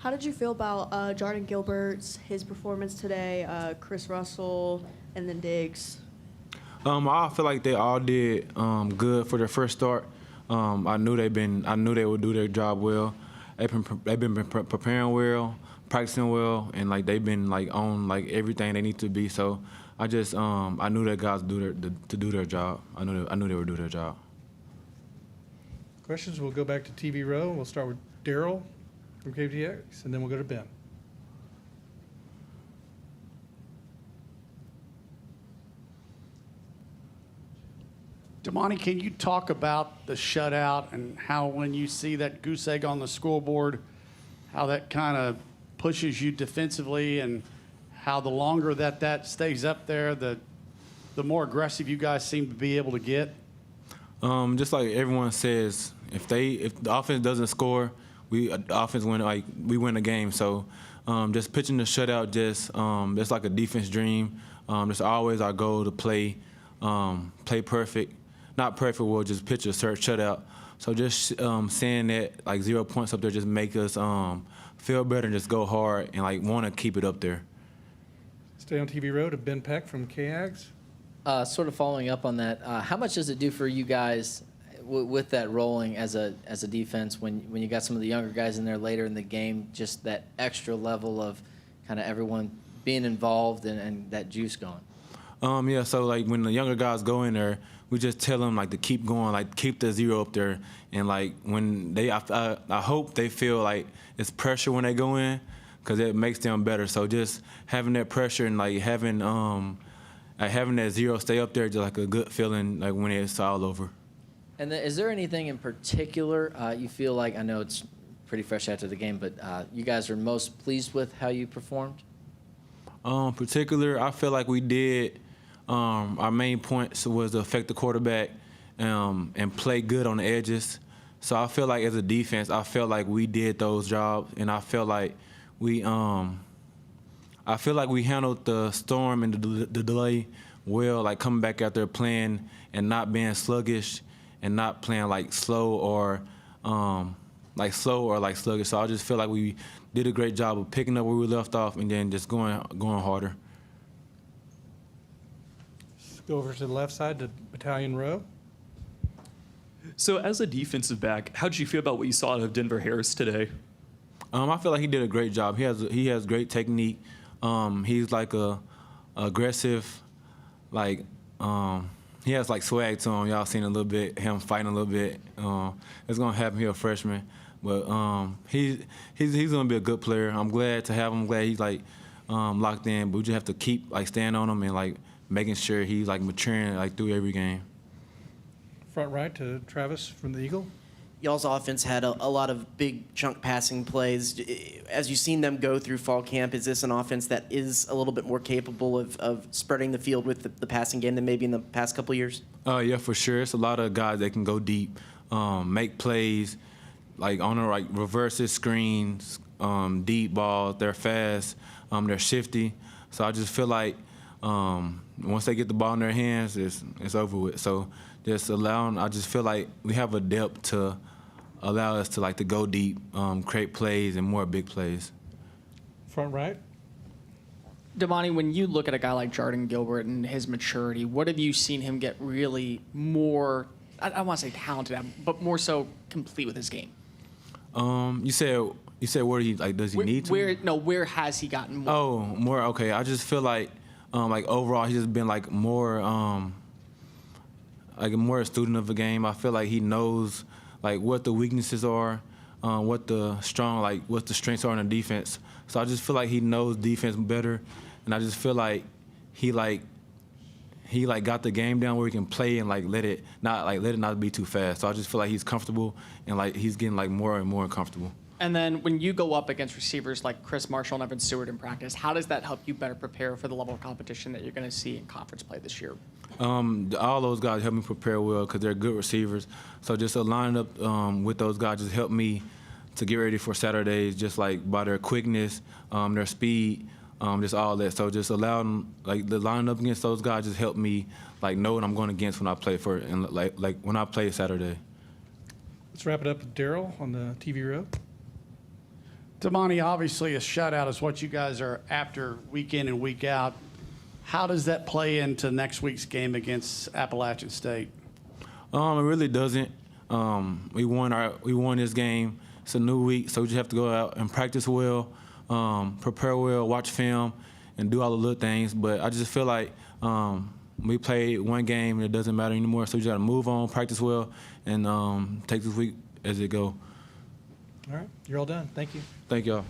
How did you feel about Jordan Gilbert's his performance today, Chris Russell, and then Diggs? I feel like they all did good for their first start. I knew they would do their job well. They've been preparing well, practicing well, and like they've been like on like everything they need to be. So I knew that guys do their job. I knew they would do their job. Questions? We'll go back to TV row. We'll start with Daryl from KTX, and then we'll go to Ben. Demani, can you talk about the shutout and how when you see that goose egg on the scoreboard, how that kind of pushes you defensively and how the longer that stays up there, the more aggressive you guys seem to be able to get? Just like everyone says, if the offense doesn't score, the offense we win the game. So just pitching the shutout, it's like a defense dream. It's always our goal to play perfect. Not perfect, we'll just pitch a shutout. So just saying that like 0 points up there just make us feel better and just go hard and like want to keep it up there. Stay on TV row to Ben Peck from KAGS. Sort of following up on that, how much does it do for you guys with that rolling as a defense when you got some of the younger guys in there later in the game, just that extra level of kind of everyone being involved and that juice going? Yeah, so like when the younger guys go in there, we just tell them like to keep going, like keep the 0 up there, and like when I hope they feel like it's pressure when they go in, because it makes them better. So just having that pressure and like having that 0 stay up there, just like a good feeling like when it's all over. And then, is there anything in particular you feel like, I know it's pretty fresh after the game, but you guys are most pleased with how you performed? Particular, I feel like we did. Our main point was to affect the quarterback and play good on the edges. So I feel like as a defense, I felt like we did those jobs, and I felt like we handled the storm and the delay well, like coming back out there playing and not being sluggish and not playing like slow or sluggish. So I just feel like we did a great job of picking up where we left off and then just going harder. Go over to the left side to battalion row. So as a defensive back, how did you feel about what you saw out of Denver Harris today? I feel like he did a great job. He has great technique. He's like a aggressive, like he has like swag to him. Y'all seen a little bit him fighting a little bit. It's gonna happen. He's a freshman, but he's gonna be a good player. I'm glad to have him. I'm glad he's like locked in. But we just have to keep like staying on him and like making sure he's like maturing like through every game. Front right to Travis from the Eagle. Y'all's offense had a lot of big chunk passing plays. As you've seen them go through fall camp, is this an offense that is a little bit more capable of spreading the field with the passing game than maybe in the past couple of years? Yeah, for sure. It's a lot of guys that can go deep, make plays, like on the like reverses, screens, deep balls. They're fast, they're shifty. So I just feel like once they get the ball in their hands, it's over with. So I just feel like we have a depth to allow us to go deep, create plays and more big plays. Front right. Demani, when you look at a guy like Jordan Gilbert and his maturity, what have you seen him get really more, I don't want to say talented at, but more so complete with his game? You said where does he need to? Where has he gotten more? Oh, more. Okay, I just feel like overall he's just been more a student of the game. I feel like he knows what the weaknesses are, what the strengths are in the defense. So I just feel like he knows defense better, and I just feel like he got the game down where he can play and let it not be too fast. So I just feel like he's comfortable and he's getting more and more comfortable. And then when you go up against receivers like Chris Marshall and Evan Stewart in practice, how does that help you better prepare for the level of competition that you're going to see in conference play this year? All those guys help me prepare well because they're good receivers. So just lining up with those guys just help me to get ready for Saturdays, just by their quickness, their speed, just all that. So just allowing the lining up against those guys just help me know what I'm going against when I play when I play Saturday. Let's wrap it up with Daryl on the TV row. Demani, obviously a shutout is what you guys are after week in and week out. How does that play into next week's game against Appalachian State? It really doesn't. We won this game. It's a new week, so we just have to go out and practice well, prepare well, watch film, and do all the little things. But I just feel like we played one game and it doesn't matter anymore. So we just got to move on, practice well, and take this week as it go. All right, you're all done. Thank you. Thank y'all.